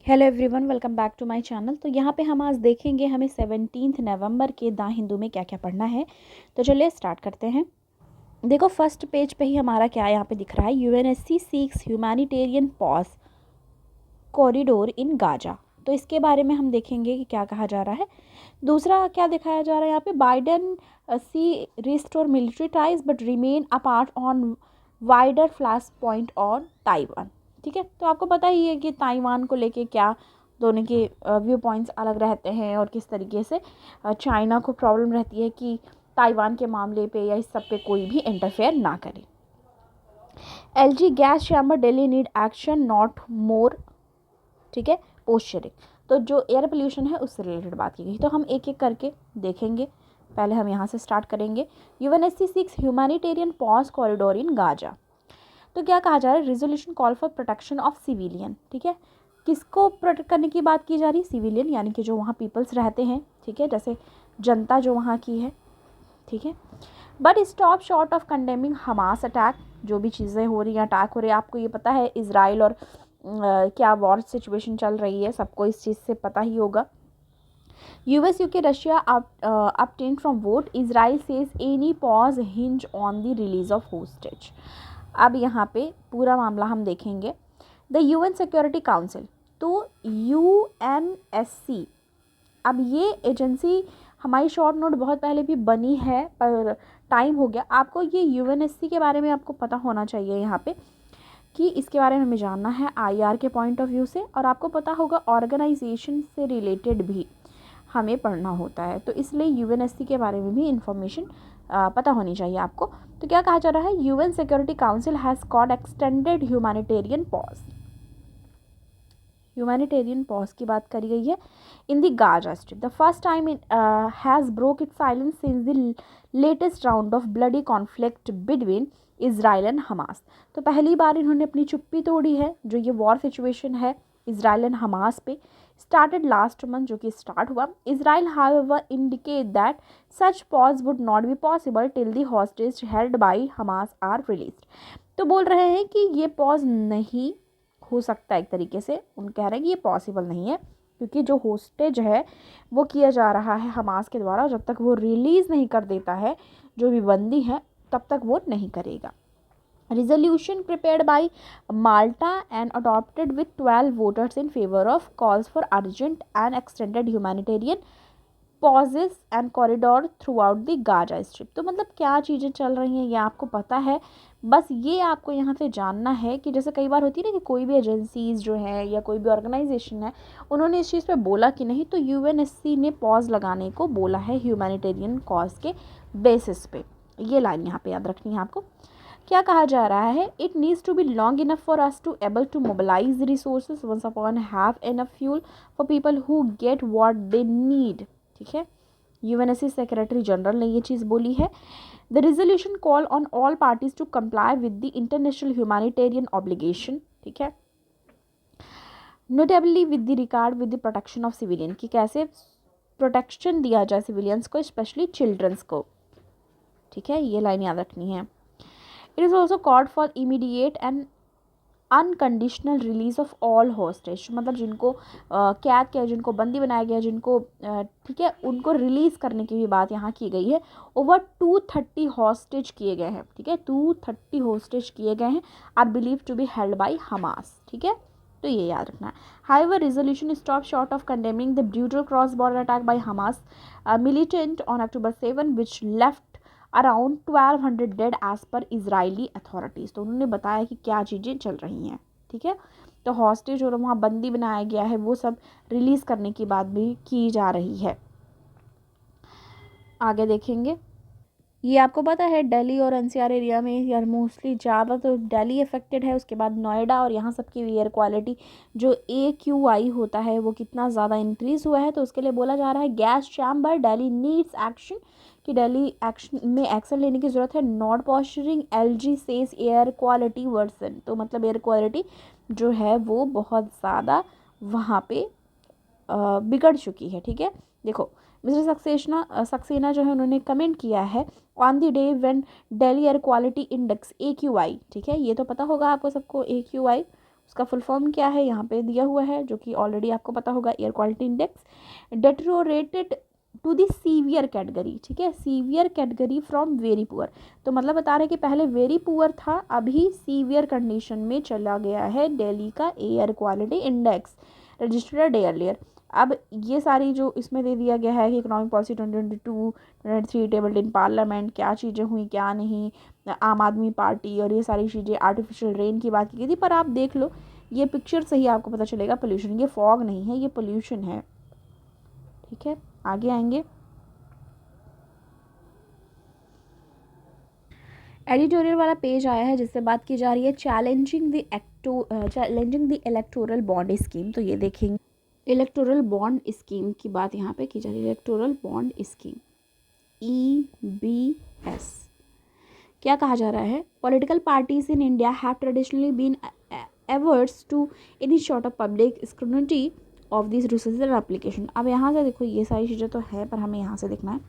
Hello everyone, welcome back to my channel. तो यहाँ पे हम आज देखेंगे हमें 17 नवंबर के द हिंदू में क्या क्या पढ़ना है। तो चलिए स्टार्ट करते हैं। देखो फर्स्ट पेज पे ही हमारा क्या यहाँ पे दिख रहा है, UNSC seeks humanitarian pause corridor in Gaza. तो इसके बारे में हम देखेंगे कि क्या कहा जा रहा है। दूसरा क्या दिखाया जा रहा है यहाँ पे, Biden Xi restore military ties but remain apart on wider flash point on Taiwan. ठीक है, तो आपको पता ही है कि ताइवान को लेके क्या दोनों के व्यू पॉइंट्स अलग रहते हैं और किस तरीके से चाइना को प्रॉब्लम रहती है कि ताइवान के मामले पे या इस सब पे कोई भी इंटरफेयर ना करे। LG gas chamber Delhi need action not more. ठीक है, पोस्चरिंग। तो जो एयर पोल्यूशन है उससे रिलेटेड बात की गई। तो हम एक एक करके देखेंगे। पहले हम यहाँ से स्टार्ट करेंगे। UNSC six humanitarian pause corridor in Gaza. तो क्या कहा जा रहा है, resolution call for protection of civilian. ठीक है, किसको प्रोटेक्ट करने की बात की जा रही है, सिविलियन, यानी कि जो वहाँ पीपल्स रहते हैं। ठीक है, जैसे जनता जो वहाँ की है। ठीक है, but stop short of condemning Hamas attack. जो भी चीज़ें हो रही हैं, अटैक हो रहे हैं, आपको ये पता है इसराइल और क्या वॉर सिचुएशन चल रही है, सबको इस चीज़ से पता ही होगा। US UK Russia obtained from vote. Israel says any pause hinge on the release of hostage. अब यहाँ पे पूरा मामला हम देखेंगे। द यूएन सिक्योरिटी काउंसिल, तो यूएनएससी, अब ये एजेंसी हमारी शॉर्ट नोट बहुत पहले भी बनी है पर टाइम हो गया। आपको ये यूएनएससी के बारे में आपको पता होना चाहिए यहाँ पे कि इसके बारे में हमें जानना है आईआर के पॉइंट ऑफ व्यू से, और आपको पता होगा ऑर्गेनाइजेशन से रिलेटेड भी हमें पढ़ना होता है। तो इसलिए यूएनएससी के बारे में भी इंफॉर्मेशन पता होनी चाहिए आपको। तो क्या कहा जा रहा है, UN security council has called extended humanitarian pause. Humanitarian pause की बात करी गई है in the Gaza strip. The first time in has broke it silence since the latest round of bloody conflict between Israel and Hamas. तो पहली बार इन्होंने अपनी चुप्पी तोड़ी है। जो ये वॉर सिचुएशन है इजराइल एंड हमास पे, started last month, जो कि स्टार्ट हुआ। Israel however indicate that such pause would not be possible till the hostage held by Hamas are released। तो बोल रहे हैं कि ये पॉज नहीं हो सकता। एक तरीके से उन कह रहे हैं कि ये पॉसिबल नहीं है क्योंकि जो होस्टेज है वो किया जा रहा है हमास के द्वारा। जब तक वो रिलीज़ नहीं कर देता है जो भी बंदी है तब तक वो नहीं करेगा। Resolution prepared by Malta and adopted with 12 voters in favor of calls for urgent and extended humanitarian pauses and corridor throughout the Gaza Strip। तो मतलब क्या चीज़ें चल रही हैं ये आपको पता है, बस ये आपको यहाँ से जानना है कि जैसे कई बार होती है ना कि कोई भी एजेंसीज जो है या कोई भी ऑर्गेनाइजेशन है उन्होंने इस चीज़ पे बोला कि नहीं, तो यूएनएससी ने पॉज लगाने को बोला है ह्यूमैनिटेरियन कॉज के बेसिस पे। ये लाइन यहाँ पे याद रखनी है आपको। क्या कहा जा रहा है, it needs to be long enough for us to able to mobilise resources once upon have enough fuel for people who get what they need. ठीक है, यूएनएससी सेक्रेटरी जनरल ने ये चीज़ बोली है। The resolution call on all parties to comply with the international humanitarian obligation. ठीक है, notably with the regard with the protection of civilian, कि कैसे प्रोटेक्शन दिया जाए सिविलियंस को, स्पेशली चिल्ड्रंस को। ठीक है, ये लाइन याद रखनी है। It is also called for immediate and unconditional release of all hostage, मतलब जिनको कैद किया, जिनको बंदी बनाया गया, जिनको ठीक है उनको रिलीज़ करने की भी बात यहाँ की गई है। ओवर 230 हॉस्टेज किए गए हैं। ठीक है, 230 हॉस्टेज किए गए हैं, are believe to be held by Hamas. ठीक है, तो ये याद रखना है। However resolution stop short of condemning the brutal cross border attack by Hamas militant on October 7 which left around 1200 dead as per Israeli authorities. तो उन्होंने बताया कि क्या चीज़ें चल रही हैं। ठीक है, तो हॉस्टेज और वहाँ बंदी बनाया गया है वो सब रिलीज़ करने की बात भी की जा रही है। आगे देखेंगे। ये आपको पता है दिल्ली और एनसीआर एरिया में यार मोस्टली ज़्यादा तो दिल्ली अफेक्टेड है, उसके बाद नोएडा, और यहाँ सबकी एयर क्वालिटी जो AQI होता है वो कितना ज़्यादा इंक्रीज़ हुआ है। तो उसके लिए बोला जा रहा है gas chamber Delhi needs action, कि दिल्ली एक्शन में एक्शन लेने की ज़रूरत है। Not posturing LG says air quality worsen, तो मतलब एयर क्वालिटी जो है वो बहुत ज़्यादा वहाँ पे बिगड़ चुकी है। ठीक है, देखो मिस्टर सक्सेना जो है उन्होंने कमेंट किया है on the day when Delhi air quality index AQI। ठीक है, ये तो पता होगा आपको सबको AQI उसका फुल फॉर्म क्या है यहाँ पे दिया हुआ है, जो कि ऑलरेडी आपको पता होगा, air quality index deteriorated to the severe category, ठीक है, severe category from very poor. तो मतलब बता रहे हैं कि पहले वेरी पुअर था, अभी सीवियर कंडीशन में चला गया है दिल्ली का एयर क्वालिटी इंडेक्स रजिस्टर्ड एयरलियर। अब ये सारी जो इसमें दे दिया गया है कि economic policy 2022-2023 tabled in parliament, क्या चीज़ें हुई क्या नहीं, आम आदमी पार्टी और ये सारी चीज़ें, आर्टिफिशियल रेन की बात की गई थी। पर आप देख लो ये पिक्चर से ही आपको पता चलेगा पोल्यूशन, ये फॉग नहीं है, ये पोल्यूशन है, ठीक है। आगे आएंगे, एडिटोरियल वाला पेज आया है जिससे बात की जा रही है challenging the electoral bond scheme. तो ये देखेंगे इलेक्टोरल बॉन्ड स्कीम की बात यहाँ पे की जा रही है, इलेक्टोरल बॉन्ड स्कीम EBS। क्या कहा जा रहा है, political parties in India have traditionally been averse to any sort of public scrutiny of this rules and application. अब यहाँ से देखो ये सारी चीज़ें तो है, पर हमें यहाँ से देखना है,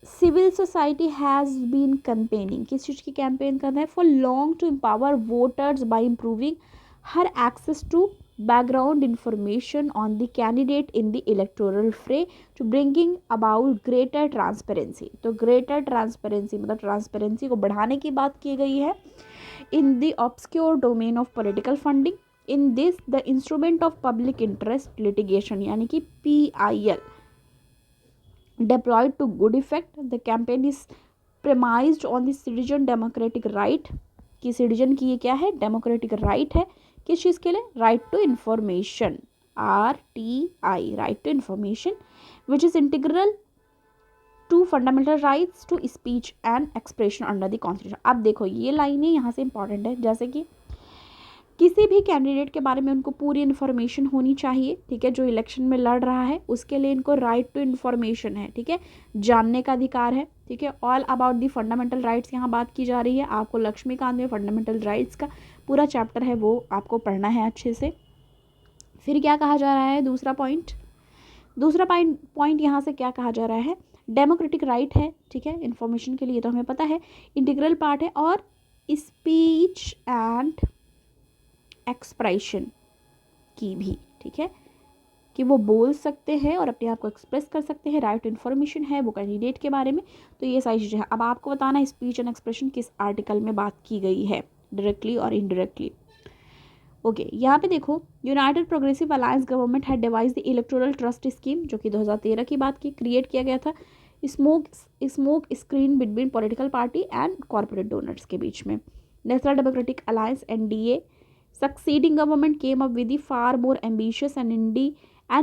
civil society has been campaigning, किस चीज़ की कैंपेन करना है, for long to empower voters by improving her access to background information on the candidate in the electoral fray to bringing about greater transparency। तो greater transparency मतलब transparency को बढ़ाने की बात की गई है। in the obscure domain of political funding, in this the instrument of public interest litigation यानी कि PIL deployed to good effect। the campaign is premised on the citizen democratic right, कि सिटीजन की ये क्या है, डेमोक्रेटिक राइट है, किस चीज़ के लिए, right to information, RTI, right to information, which is integral to fundamental rights to speech and expression under the constitution. अब देखो ये लाइनें यहाँ से इंपॉर्टेंट है, जैसे कि किसी भी कैंडिडेट के बारे में उनको पूरी इन्फॉर्मेशन होनी चाहिए, ठीक है, जो इलेक्शन में लड़ रहा है उसके लिए इनको राइट टू इन्फॉर्मेशन है, ठीक है, जानने का अधिकार है, ठीक है। All about the fundamental rights यहाँ बात की जा रही है, आपको लक्ष्मीकांत में फंडामेंटल राइट्स का पूरा चैप्टर है वो आपको पढ़ना है अच्छे से। फिर क्या कहा जा रहा है, दूसरा पॉइंट यहाँ से क्या कहा जा रहा है, डेमोक्रेटिक राइट है, ठीक है, इन्फॉर्मेशन के लिए तो हमें पता है, इंटीग्रल पार्ट है, और स्पीच एंड एक्सप्रेशन की भी, ठीक है, कि वो बोल सकते हैं और अपने आप को एक्सप्रेस कर सकते हैं, राइट इन्फॉर्मेशन है वो कैंडिडेट के बारे में। तो ये सारी चीज़ें हैं। अब आपको बताना है स्पीच एंड एक्सप्रेशन किस आर्टिकल में बात की गई है, डायरेक्टली और इनडायरेक्टली। ओके, यहाँ पे देखो, United progressive alliance government had device the electoral trust scheme, जो कि 2013 की बात की, क्रिएट किया गया था, smoke screen between political party and corporate donors के बीच में। National democratic alliance NDA succeeding government came up with the far more ambitious and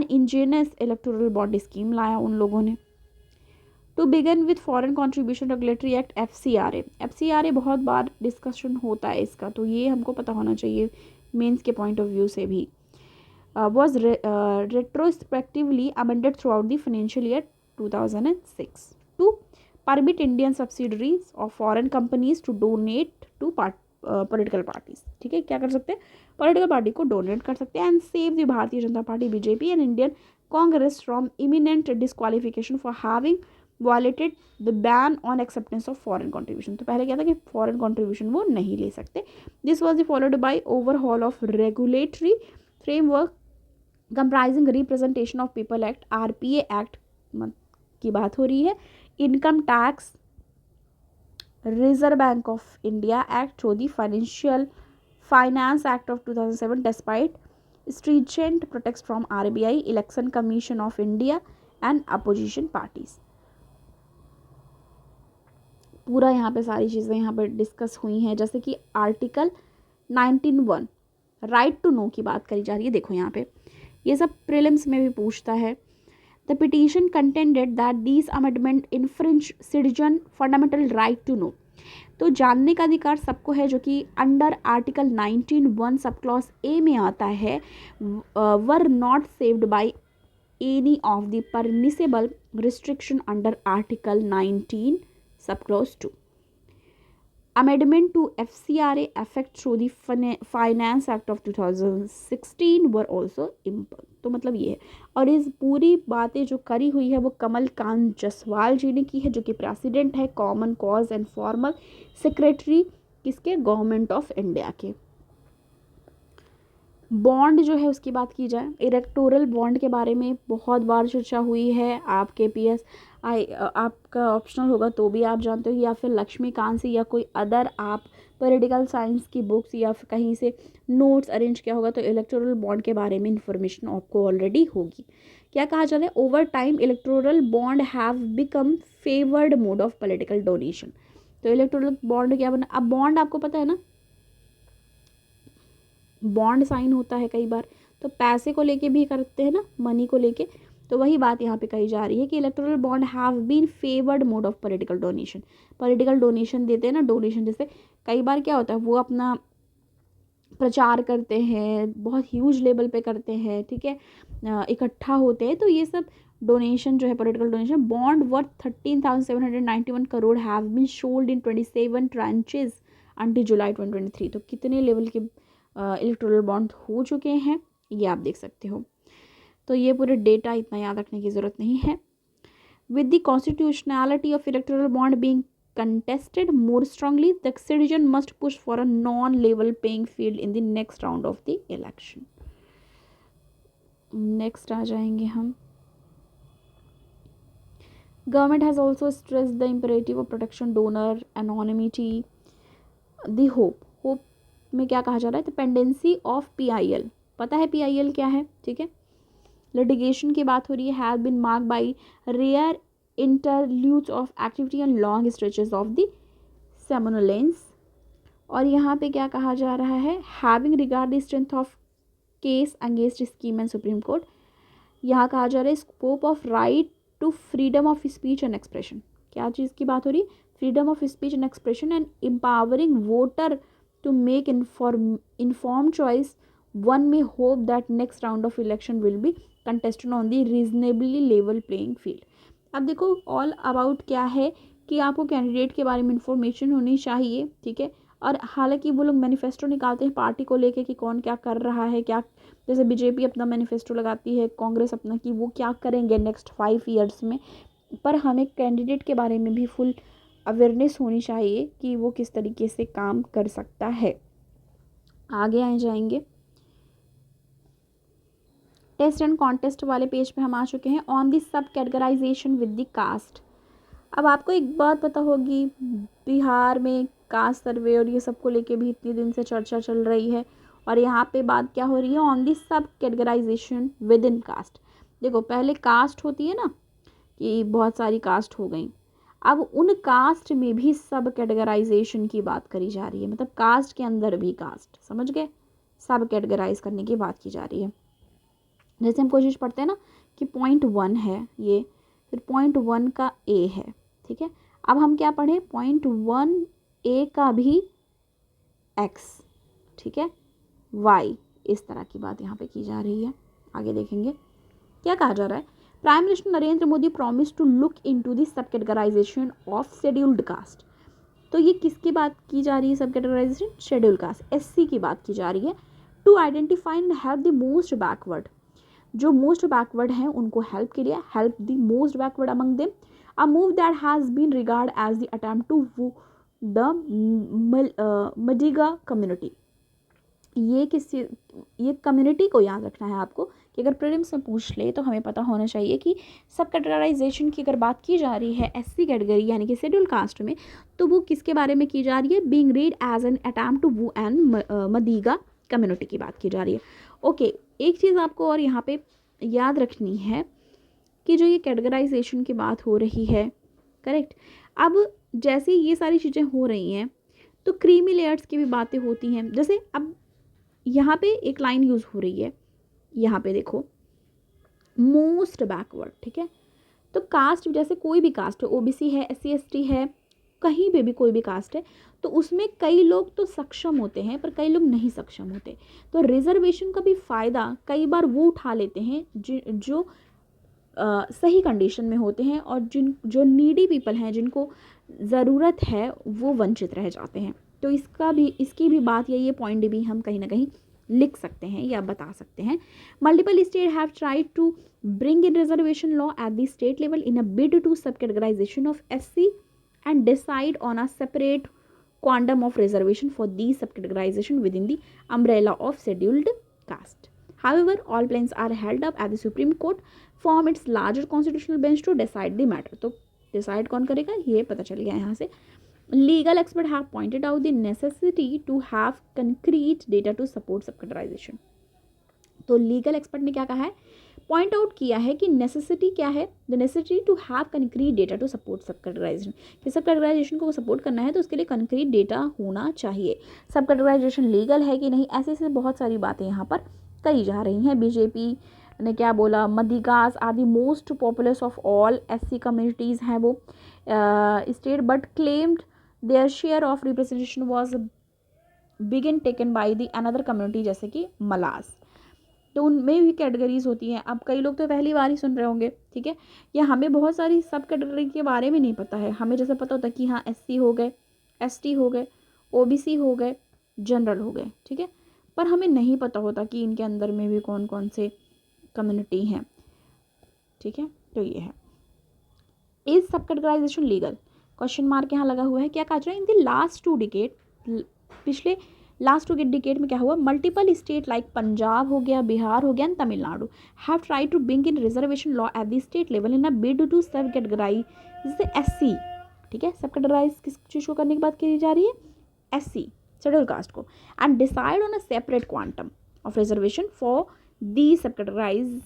ingenious electoral bond scheme लाया उन लोगों ने। To begin with foreign contribution regulatory act FCRA बहुत बार discussion होता है इसका, तो ये हमको पता होना चाहिए मेंस के पॉइंट ऑफ व्यू से भी। was retrospectively amended throughout the financial year 2006 to permit Indian subsidiaries of foreign companies to donate to political parties, ठीक है, क्या कर सकते हैं, पॉलिटिकल पार्टी को डोनेट कर सकते हैं, and save the Bharatiya Janata Party BJP and Indian Congress from imminent disqualification for having violated the ban on acceptance of foreign contribution. तो पहले क्या था कि फॉरेन कॉन्ट्रीब्यूशन वो नहीं ले सकते। This was the followed by overhaul of regulatory framework comprising representation of people act, RPA act की बात हो रही है, income tax, Reserve Bank of India Act through the Finance Act of 2007 despite stringent protest from RBI, Election Commission of India and opposition parties। पूरा यहाँ पे सारी चीज़ें यहाँ पे डिस्कस हुई हैं, जैसे कि आर्टिकल 19(1) राइट टू नो की बात करी जा रही है। देखो यहाँ पे ये सब प्रीलिम्स में भी पूछता है। The petition contended that these amendment infringe citizen fundamental right to know। तो जानने का अधिकार सबको है, जो कि under article 19(1) sub clause A में आता है, were not saved by any of the permissible restriction under article 19 sub clause 2। Amendment to FCRA effect through the Finance Act of 2016 were also imposed। तो मतलब ये है, और इस पूरी बातें जो करी हुई है वो कमल कांत जसवाल जी ने की है, जो कि प्रेसिडेंट है common cause and formal secretary किसके, गवर्नमेंट ऑफ इंडिया के। बॉन्ड जो है उसकी बात की जाए, इलेक्टोरल बॉन्ड के बारे में बहुत बार चर्चा हुई है। आपके पीएस आपका ऑप्शनल होगा तो भी आप जानते हो, या फिर लक्ष्मीकांत से या कोई अदर आप पॉलिटिकल साइंस की बुक्स या फिर कहीं से नोट्स अरेंज किया होगा तो इलेक्टोरल बॉन्ड के बारे में इंफॉर्मेशन आपको ऑलरेडी होगी। क्या कहा जा रहा है, over time electoral bond have become favoured mode of political donation. तो इलेक्टोरल बॉन्ड क्या बना, अब बॉन्ड आपको पता है ना, बॉन्ड साइन होता है कई बार तो पैसे को लेके भी करते हैं ना, मनी को लेके। तो वही बात यहाँ पे कही जा रही है कि electoral bond have been favoured mode of political donation. Political donation देते हैं ना, डोनेशन जैसे कई बार क्या होता है वो अपना प्रचार करते हैं, बहुत ह्यूज लेवल पे करते हैं, ठीक है, इकट्ठा होते हैं, तो ये सब डोनेशन जो है political donation. Bond worth 13,791 crore have been sold in 27 tranches until July 2023। तो कितने लेवल के इलेक्टोरल बॉन्ड हो चुके हैं ये आप देख सकते हो। तो ये पूरे डेटा इतना याद रखने की ज़रूरत नहीं है। With the constitutionality of electoral bond being contested more strongly, the citizen must push for a non-level playing field in the next round of the election. Next आ जाएंगे हम। Government has also stressed the imperative of protection, donor anonymity, the hope में क्या कहा जा रहा है, dependency of PIL। पता है PIL क्या है, ठीक है। लिटिगेशन की बात हो रही है, have been marked by rare interludes of activity and long stretches of the somnolence. और यहाँ पे क्या कहा जा रहा है, having regard the strength of case against scheme and supreme court. यहाँ कहा जा रहा है scope of right to freedom of speech and expression. क्या चीज़ की बात हो रही है, freedom of speech and expression and empowering voter to make inform choice. One may hope that next round of election will be contested on the reasonably level playing field. अब देखो all about क्या है कि आपको candidate के बारे में information होनी चाहिए, ठीक है। और हालांकि वो लोग मैनिफेस्टो निकालते हैं पार्टी को लेके कि कौन क्या कर रहा है, क्या जैसे बीजेपी अपना मैनिफेस्टो लगाती है, कांग्रेस अपना, कि वो क्या करेंगे नेक्स्ट 5 ईयर्स में। पर हमें कैंडिडेट के बारे में भी फुल अवेयरनेस होनी चाहिए कि वो किस तरीके से काम कर सकता है। आगे आए जाएंगे, टेस्ट एंड कॉन्टेस्ट वाले पेज पे हम आ चुके हैं। ऑन दी सब कैटेगराइजेशन विद द कास्ट। अब आपको एक बात पता होगी, बिहार में कास्ट सर्वे और ये सब को लेके भी इतने दिन से चर्चा चल रही है। और यहाँ पे बात क्या हो रही है, ऑन दी सब कैटेगराइजेशन विद इन कास्ट। देखो पहले कास्ट होती है ना कि बहुत सारी कास्ट हो गई, अब उन कास्ट में भी सब कैटेगराइजेशन की बात करी जा रही है, मतलब कास्ट के अंदर भी कास्ट, समझ गए, सब कैटेगराइज करने की बात की जा रही है। जैसे हम कोशिश पढ़ते हैं ना कि 0.1 है ये, फिर 0.1 का ए है, ठीक है। अब हम क्या पढ़ें, 0.1 ए का भी एक्स, ठीक है, वाई, इस तरह की बात यहाँ पे की जा रही है। आगे देखेंगे क्या कहा जा रहा है। Prime minister Narendra Modi promise to look into the sub categorisation of scheduled caste. तो ये किसकी बात की जा रही है, सब कैटेगराइजेशन, शेड्यूल्ड कास्ट, एससी की बात की जा रही है। To identify and help the most backward, जो मोस्ट बैकवर्ड हैं उनको हेल्प के लिए, help the most backward among them, a move that has been regard as the attempt to woo the Madiga community. ये कम्युनिटी को याद रखना है आपको कि अगर प्रीलिम्स में पूछ ले तो हमें पता होना चाहिए कि सब कैटेगराइजेशन की अगर बात की जा रही है एससी कैटेगरी यानी कि शेड्यूल कास्ट में, तो वो किसके बारे में की जा रही है, being read as an attempt to woo and Madiga community की बात की जा रही है। ओके, एक चीज़ आपको और यहाँ पे याद रखनी है कि जो ये कैटेगराइजेशन की बात हो रही है, करेक्ट, अब जैसे ये सारी चीज़ें हो रही हैं तो क्रीमी लेयर्स की भी बातें होती हैं। जैसे अब यहाँ पे एक लाइन यूज़ हो रही है, यहाँ पे देखो मोस्ट बैकवर्ड, ठीक है। तो कास्ट जैसे कोई भी कास्ट है, ओबीसी है, एससी एसटी है, कहीं पे भी कोई भी कास्ट है, तो उसमें कई लोग तो सक्षम होते हैं पर कई लोग नहीं सक्षम होते। तो रिजर्वेशन का भी फ़ायदा कई बार वो उठा लेते हैं जो सही कंडीशन में होते हैं, और जो नीडी पीपल हैं जिनको ज़रूरत है वो वंचित रह जाते हैं। तो इसकी भी बात या ये पॉइंट भी हम कहीं ना कहीं लिख सकते हैं या बता सकते हैं। Multiple state have tried to bring in reservation law at the state level in a bid to सब categorisation of SC and decide on a separate quantum of reservation for these subcategorization within the umbrella of scheduled caste. However, all plans are held up at the Supreme Court from its larger constitutional bench to decide the matter. तो decide कौन करेगा ये पता चल गया यहाँ से. Legal experts have pointed out the necessity to have concrete data to support subcategorization. तो लीगल एक्सपर्ट ने क्या कहा है, पॉइंट आउट किया है कि नेसेसिटी क्या है, the necessity to have concrete data to support subcategorisation, कि सबकैटेगराइजेशन को सपोर्ट करना है तो उसके लिए कंक्रीट डेटा होना चाहिए. सबकैटेगराइजेशन लीगल है कि नहीं, ऐसे ऐसे बहुत सारी बातें यहाँ पर कही जा रही हैं. बीजेपी ने क्या बोला, मध्यकास्ट are the most populous of all SC communities हैं वो स्टेट, but claimed their share of representation was बिगिन taken by the another community, जैसे कि मलास. तो उनमें भी कैटेगरीज होती हैं. अब कई लोग तो पहली बार ही सुन रहे होंगे, ठीक है, या हमें बहुत सारी सब कैटेगरी के बारे में नहीं पता है. हमें जैसे पता होता है कि हाँ एससी हो गए, एसटी हो गए, ओबीसी हो गए, जनरल हो गए, ठीक है, पर हमें नहीं पता होता कि इनके अंदर में भी कौन कौन से कम्युनिटी हैं, ठीक है. तो ये है, इज सब कैटेगराइजेशन लीगल, क्वेश्चन मार्क यहाँ लगा हुआ है. क्या कहा जाए, इन द लास्ट 2 डिकेड, पिछले लास्ट 2 डिकेड में क्या हुआ, मल्टीपल स्टेट लाइक पंजाब हो गया, बिहार हो गया, Tamil Nadu have try to bring in reservation law at the state level in a bid to sub categorise SC, ठीक है, सब कैटेगराइज किस चीज़ को करने की बात की जा रही है, एससी शेड्यूल कास्ट को, and decide on a separate quantum of reservation for the subcategorize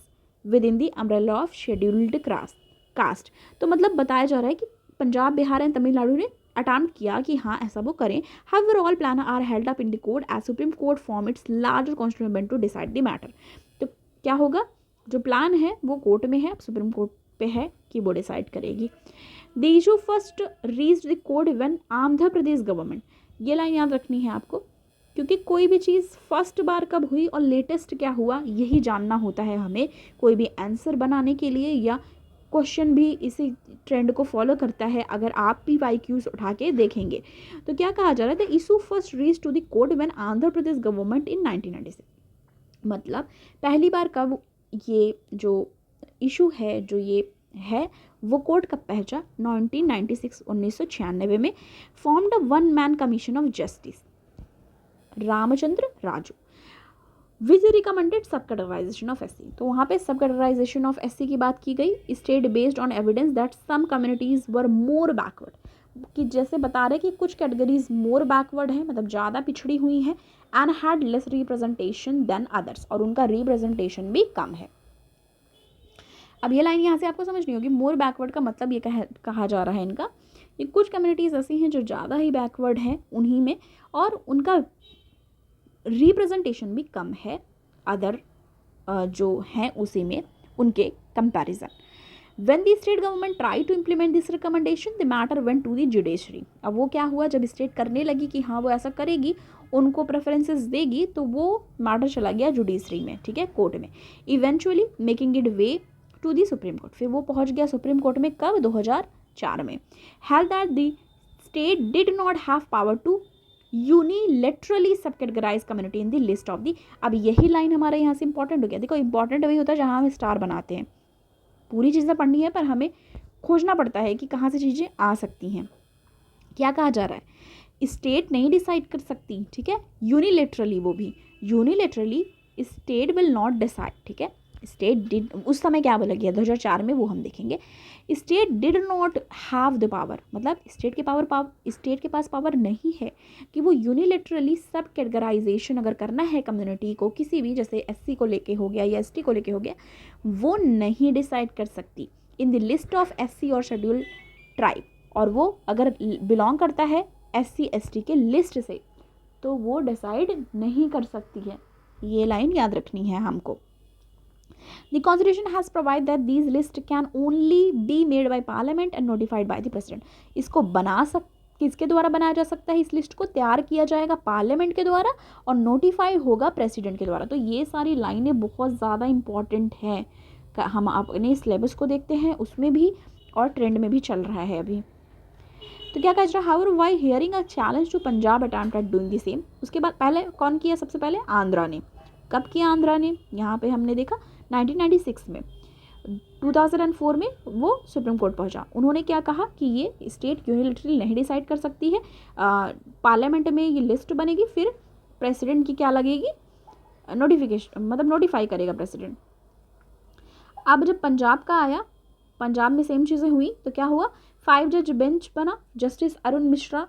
within the umbrella of scheduled caste. तो मतलब बताया जा रहा है कि पंजाब, बिहार एंड तमिलनाडु ने अटैम्प्ट किया कि हाँ ऐसा वो करें. However all plan are held up in the court as supreme court form its larger constitutional bench to decide the matter. तो क्या होगा, जो प्लान है वो कोर्ट में है, सुप्रीम कोर्ट पे है कि वो डिसाइड करेगी. The issue first reached the court when Andhra Pradesh government, ये लाइन याद रखनी है आपको, क्योंकि कोई भी चीज़ फर्स्ट बार कब हुई और लेटेस्ट क्या हुआ यही जानना होता है हमें कोई भी आंसर बनाने के लिए, या क्वेश्चन भी इसी ट्रेंड को फॉलो करता है अगर आप भी PYQs उठा के देखेंगे. तो क्या कहा जा रहा है, the issue first reach to the court when Andhra Pradesh government in 1996, मतलब पहली बार कब ये जो इशू है, जो ये है वो कोर्ट कब पहुंचा, 1996 1996 में. Formed a 1 man commission of justice Ramchandra Raju which recommended सब कैटेगराइजेशन ऑफ एससी. तो वहाँ पे सब कैटेगराइजेशन ऑफ एससी की बात की गई. State based on evidence that some communities were more backward, कि जैसे बता रहे कि कुछ कैटेगरीज मोर बैकवर्ड हैं, मतलब ज़्यादा पिछड़ी हुई हैं, and had less representation than others, और उनका रिप्रेजेंटेशन भी कम है. अब ये लाइन यहाँ से आपको समझनी होगी, मोर बैकवर्ड का मतलब ये कहा जा रहा है इनका, ये कुछ कम्युनिटीज़ ऐसी हैं जो ज़्यादा ही बैकवर्ड हैं उन्हीं में, और उनका रिप्रेजेंटेशन भी कम है अदर जो हैं उसी में उनके comparison. When the state government try to implement this recommendation the matter went to the judiciary. अब वो क्या हुआ, जब स्टेट करने लगी कि हाँ वो ऐसा करेगी, उनको प्रेफरेंसेस देगी, तो वो मैटर चला गया जुडिशरी में, ठीक है, कोर्ट में. Eventually making it way to the supreme court, फिर वो पहुंच गया सुप्रीम कोर्ट में कब, 2004 में. Held that the state did not have power to unilaterally subcategorize community in the list of the. अब यही लाइन हमारे यहाँ से इंपॉर्टेंट हो गया. देखो इंपॉर्टेंट वही होता है जहाँ हम स्टार बनाते हैं, पूरी चीज़ें पढ़नी है पर हमें खोजना पड़ता है कि कहाँ से चीज़ें आ सकती हैं. क्या कहा जा रहा है, स्टेट नहीं डिसाइड कर सकती, ठीक है, यूनिलेटरली, वो भी unilaterally state will not decide, ठीक है. स्टेट डिड, उस समय क्या बोला गया 2004 में, वो हम देखेंगे. State did not have the power, मतलब स्टेट के पास पावर नहीं है कि वो यूनिलेटरली सब कैटेगराइजेशन अगर करना है कम्युनिटी को, किसी भी, जैसे एससी को लेके हो गया या एसटी को लेके हो गया, वो नहीं डिसाइड कर सकती इन द लिस्ट ऑफ एससी और शेड्यूल ट्राइब. और वो अगर बिलोंग करता है एससी एसटी के लिस्ट से तो वो डिसाइड नहीं कर सकती है. ये लाइन याद रखनी है हमको. The Constitution has provided that these lists can only be made by Parliament and notified by the President. इसको किसके द्वारा बनाया जा सकता है, इस लिस्ट को तैयार किया जाएगा पार्लियामेंट के द्वारा और नोटिफाई होगा प्रेसिडेंट के द्वारा. तो ये सारी लाइनें बहुत ज़्यादा इंपॉर्टेंट हैं. हम अपने सिलेबस को देखते हैं उसमें भी और ट्रेंड में भी चल रहा है अभी. तो क्या कह रहा है, however while hearing a challenge to Punjab attempt at doing the same. उसके बाद पहले कौन किया, सबसे पहले आंध्रा ने. कब किया आंध्रा ने, यहाँ पे हमने देखा 1996 में. 2004 में वो सुप्रीम कोर्ट पहुंचा। उन्होंने क्या कहा कि ये स्टेट यूनिलैटरली नहीं डिसाइड कर सकती है, पार्लियामेंट में ये लिस्ट बनेगी, फिर प्रेसिडेंट की क्या लगेगी, नोटिफिकेशन, मतलब नोटिफाई करेगा प्रेसिडेंट। अब जब पंजाब का आया, पंजाब में सेम चीज़ें हुई, तो क्या हुआ, 5 जज बेंच बना, जस्टिस अरुण मिश्रा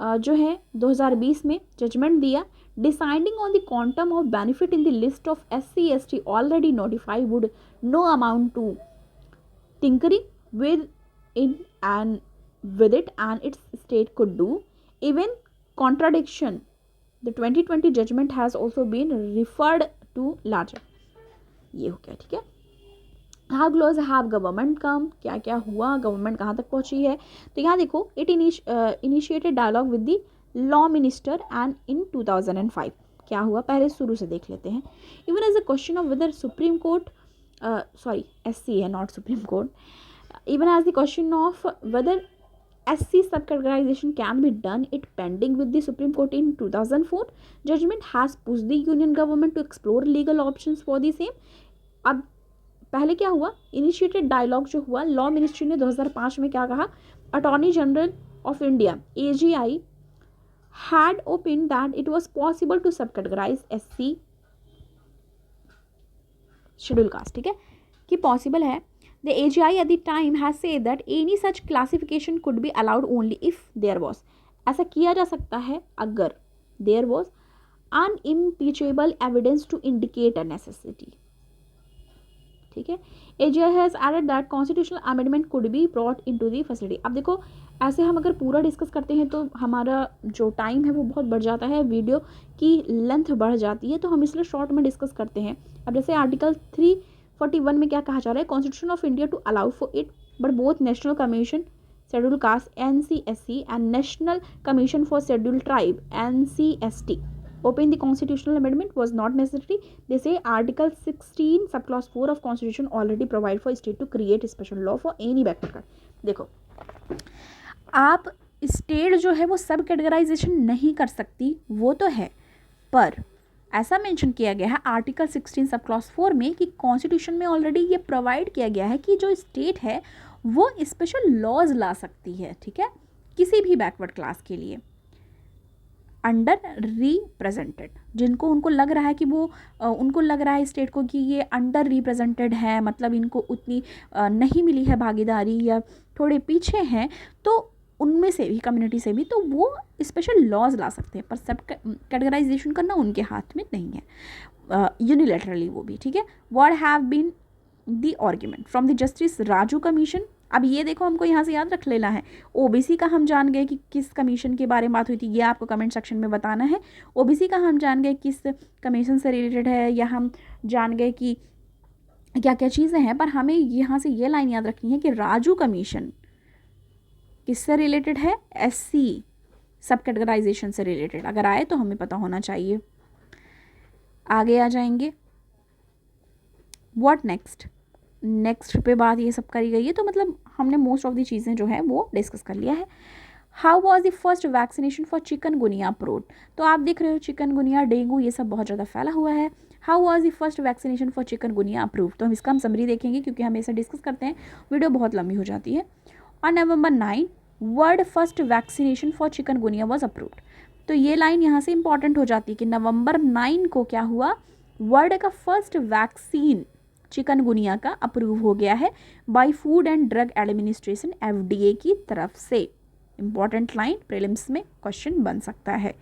जो है 2020 में जजमेंट दिया, deciding on the quantum of benefit in the list of SC/ST already notify would no amount to tinkering with it and its state could do even contradiction. The 2020 judgment has also been referred to larger. ये हो गया, ठीक है। How close have government come, क्या क्या हुआ, government कहाँ तक पहुँची है, तो यहाँ देखो, it initiated dialogue with the law minister and in 2005 क्या हुआ, पहले शुरू से देख लेते हैं। Even as a question of whether Supreme Court SC है, not Supreme Court, even as the question of whether SC subcategorization can be done, it pending with the Supreme Court in 2004 judgment has pushed the union government to explore legal options for the same. अब पहले क्या हुआ, initiated dialogue जो हुआ, law ministry ने 2005 में क्या कहा, attorney general of India AGI had opined that it was possible to subcategorize SC schedule caste, ठीक है, कि पॉसिबल है। The AGI at the time has said that any such classification could be allowed only if there was, ऐसा किया जा सकता है अगर there was unimpeachable evidence to indicate a necessity, ठीक है। AGI has added that constitutional amendment could be brought into the facility. अब देखो, ऐसे हम अगर पूरा डिस्कस करते हैं तो हमारा जो टाइम है वो बहुत बढ़ जाता है, वीडियो की लेंथ बढ़ जाती है, तो हम इसलिए शॉर्ट में डिस्कस करते हैं। अब जैसे आर्टिकल 341 में क्या कहा जा रहा है, constitution of India to allow for it but both national commission schedule caste NCSC and national commission for schedule tribe NCST open the constitutional amendment was not necessary. They say article 16 subclause 4 of constitution already provide for state to create a special law for any backward caste. देखो, आप state जो है वो सब categorisation नहीं कर सकती, वो तो है, पर ऐसा मेंशन किया गया है आर्टिकल 16 सब क्लॉज 4 में कि कॉन्स्टिट्यूशन में ऑलरेडी ये प्रोवाइड किया गया है कि जो स्टेट है वो स्पेशल लॉज ला सकती है, ठीक है, किसी भी बैकवर्ड क्लास के लिए, अंडर रिप्रेजेंटेड, जिनको उनको लग रहा है कि वो उनको लग रहा है स्टेट को कि ये अंडर रिप्रेजेंटेड है, मतलब इनको उतनी नहीं मिली है भागीदारी या थोड़े पीछे हैं, तो उनमें से भी, कम्युनिटी से भी, तो वो स्पेशल लॉज ला सकते हैं, पर सब कैटेगराइजेशन करना उनके हाथ में नहीं है, यूनिलैटरली वो भी, ठीक है। What have been the argument from the justice Raju commission. अब ये देखो, हमको यहाँ से याद रख लेना है, OBC का हम जान गए कि किस कमीशन के बारे में बात हुई थी, ये आपको कमेंट सेक्शन में बताना है। OBC का हम जान गए किस कमीशन से रिलेटेड है, या हम जान गए कि क्या क्या चीज़ें हैं, पर हमें यहाँ से ये लाइन याद रखनी है कि राजू कमीशन किससे रिलेटेड है, SC सब कैटेगराइजेशन से रिलेटेड, अगर आए तो हमें पता होना चाहिए। आगे आ जाएंगे, व्हाट नेक्स्ट पे बात ये सब करी गई है, तो मतलब हमने मोस्ट ऑफ दी चीज़ें जो है वो डिस्कस कर लिया है। How was the first vaccination for chikungunya approved, तो आप देख रहे हो चिकनगुनिया, डेंगू, ये सब बहुत ज़्यादा फैला हुआ है। How was the first vaccination for chikungunya approved, तो हम इसका समरी देखेंगे क्योंकि हम इसे डिस्कस करते हैं, वीडियो बहुत लंबी हो जाती है। On November 9 world first vaccination for chikungunya was approved, तो ये लाइन यहाँ से इंपॉर्टेंट हो जाती है कि November 9 को क्या हुआ, वर्ल्ड का फर्स्ट वैक्सीन चिकनगुनिया का अप्रूव हो गया है by food and drug administration FDA की तरफ से। इंपॉर्टेंट लाइन, प्रीलिम्स में क्वेश्चन बन सकता है।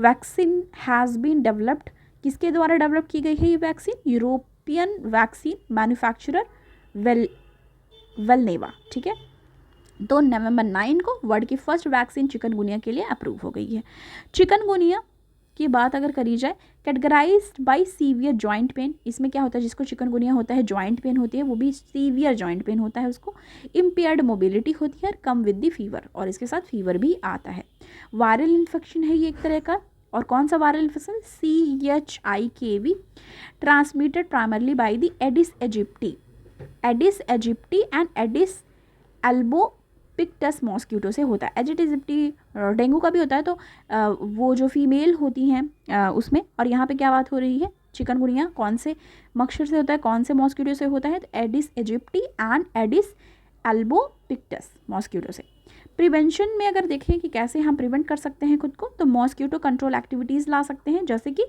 वैक्सीन हैज़ बीन डेवलप्ड, किसके द्वारा डेवलप की गई है ये वैक्सीन, यूरोपियन वैक्सीन मैन्युफैक्चरर वेलनेवा, ठीक है। तो November 9 को वर्ल्ड की फर्स्ट वैक्सीन चिकनगुनिया के लिए अप्रूव हो गई है। चिकनगुनिया की बात अगर करी जाए, categorised by severe joint pain, इसमें क्या होता है, जिसको चिकनगुनिया होता है जॉइंट पेन होती है, वो भी सीवियर जॉइंट पेन होता है उसको, इम्पेयर्ड मोबिलिटी होती है, कम विद द फीवर, और इसके साथ फीवर भी आता है। वायरल इन्फेक्शन है ये एक तरह का, और कौन सा viral infection, CHIKV, transmitted primarily by the Aedes aegypti and Aedes albopictus mosquito से होता है। एडिस एजिप्टी डेंगू का भी होता है, तो वो जो फीमेल होती हैं उसमें, और यहाँ पे क्या बात हो रही है, चिकनगुनिया कौन से मच्छर से होता है, कौन से मॉस्किटो से होता है? तो Aedes aegypti and Aedes albopictus mosquito से। प्रिवेंशन में अगर देखें कि कैसे हम प्रिवेंट कर सकते हैं खुद को, तो मॉस्किटो कंट्रोल एक्टिविटीज़ ला सकते हैं, जैसे कि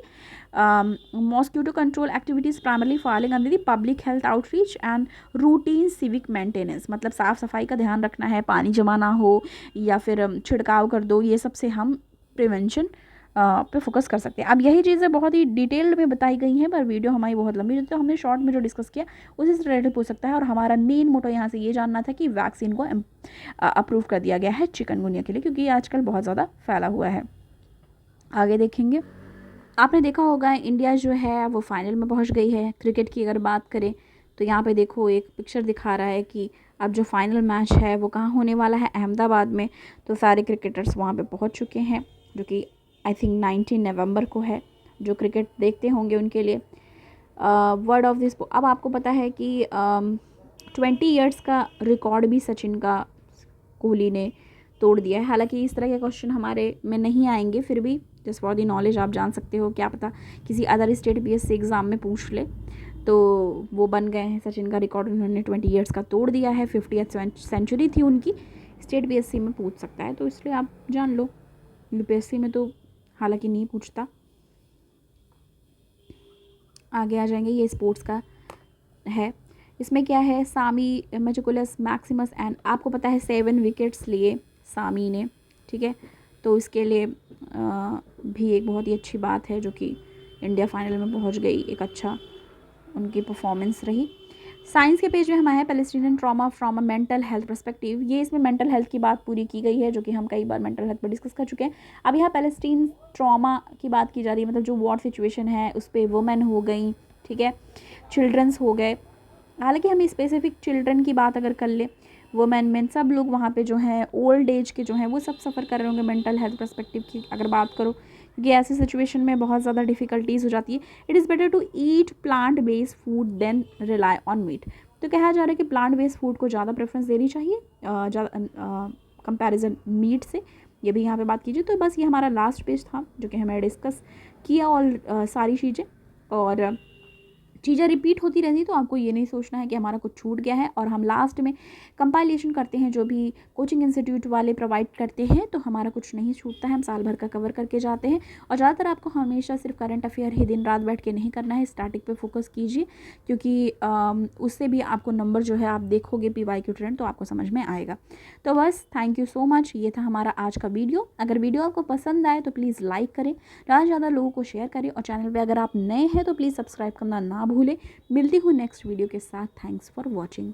mosquito control activities primarily falling under the public health outreach and routine civic maintenance. मतलब साफ़ सफाई का ध्यान रखना है, पानी जमा ना हो या फिर छिड़काव कर दो, ये सब से हम प्रिवेंशन पे फोकस कर सकते हैं। अब यही चीज़ें बहुत ही डिटेल्ड में बताई गई हैं, पर वीडियो हमारी बहुत लंबी है, तो हमने शॉर्ट में जो डिस्कस किया उसी से रिलेटेड पूछ सकता है। और हमारा मेन मोटो यहाँ से ये जानना था कि वैक्सीन को अप्रूव कर दिया गया है चिकनगुनिया के लिए, क्योंकि ये आजकल बहुत ज़्यादा फैला हुआ है। आगे देखेंगे, आपने देखा होगा इंडिया जो है वो फाइनल में पहुँच गई है। क्रिकेट की अगर बात करें तो यहाँ पे देखो एक पिक्चर दिखा रहा है कि अब जो फाइनल मैच है वो कहाँ होने वाला है, अहमदाबाद में। तो सारे क्रिकेटर्स वहाँ पे पहुँच चुके हैं, जो कि आई थिंक 19 नवंबर को है। जो क्रिकेट देखते होंगे उनके लिए वर्ड ऑफ दिस। अब आपको पता है कि 20 ईयर्स का रिकॉर्ड भी सचिन का कोहली ने तोड़ दिया है। हालांकि इस तरह के क्वेश्चन हमारे में नहीं आएंगे, फिर भी जस्ट फॉर दी नॉलेज आप जान सकते हो, क्या पता किसी अदर स्टेट PSC एग्ज़ाम में पूछ ले। तो वो बन गए हैं, सचिन का रिकॉर्ड उन्होंने 20 ईयर्स का तोड़ दिया है। 50th सेंचुरी थी उनकी, स्टेट PSC में पूछ सकता है, तो इसलिए आप जान लो। UPSC में तो हालांकि नहीं पूछता। आगे आ जाएंगे, ये स्पोर्ट्स का है। इसमें क्या है, सामी मेजोकुलस मैक्सिमस एंड आपको पता है 7 विकेट्स लिए सामी ने, ठीक है। तो इसके लिए भी एक बहुत ही अच्छी बात है, जो कि इंडिया फाइनल में पहुंच गई, एक अच्छा उनकी परफॉर्मेंस रही। साइंस के पेज में हमारा है Palestinian trauma from a mental health perspective. ये इसमें मेंटल हेल्थ की बात पूरी की गई है, जो कि हम कई बार मेंटल हेल्थ पर डिस्कस कर चुके हैं। अब यहाँ पैलेस्टीन ट्रॉमा की बात की जा रही है, मतलब जो वॉर सिचुएशन है उस पर वुमेन हो गई, ठीक है, चिल्ड्रंस हो गए। हालांकि हम स्पेसिफिक चिल्ड्रन की बात अगर कर ले, वुमेन मेन सब लोग वहाँ पे जो हैं ओल्ड एज के जो हैं वो सब सफ़र कर रहे होंगे मेंटल हेल्थ पर्सपेक्टिव की अगर बात करो, क्योंकि ऐसी सिचुएशन में बहुत ज़्यादा डिफ़िकल्टीज़ हो जाती है। It is better to eat plant based food than rely on meat. तो कहा जा रहा है कि प्लांट बेस्ड फूड को ज़्यादा प्रेफरेंस देनी चाहिए कंपैरिजन मीट से। ये भी यहाँ पे बात कीजिए। तो बस ये हमारा लास्ट पेज था, जो कि हमें डिस्कस किया और सारी चीज़ें, और चीज़ें रिपीट होती रहती, तो आपको ये नहीं सोचना है कि हमारा कुछ छूट गया है। और हम लास्ट में कंपाइलेशन करते हैं, जो भी कोचिंग इंस्टीट्यूट वाले प्रोवाइड करते हैं, तो हमारा कुछ नहीं छूटता है, हम साल भर का कवर करके जाते हैं। और ज़्यादातर आपको हमेशा सिर्फ करंट अफेयर ही दिन रात बैठ के नहीं करना है, स्टैटिक पे फोकस कीजिए, क्योंकि उससे भी आपको नंबर जो है आप देखोगे PYQ ट्रेंड, तो आपको समझ में आएगा। तो बस थैंक यू सो मच, ये था हमारा आज का वीडियो। अगर वीडियो आपको पसंद आए तो प्लीज़ लाइक करें, ज़्यादा से ज़्यादा लोगों को शेयर करें, और चैनल पर अगर आप नए हैं तो प्लीज़ सब्सक्राइब करना ना भूलें। मिलती हूँ नेक्स्ट वीडियो के साथ। Thanks for watching.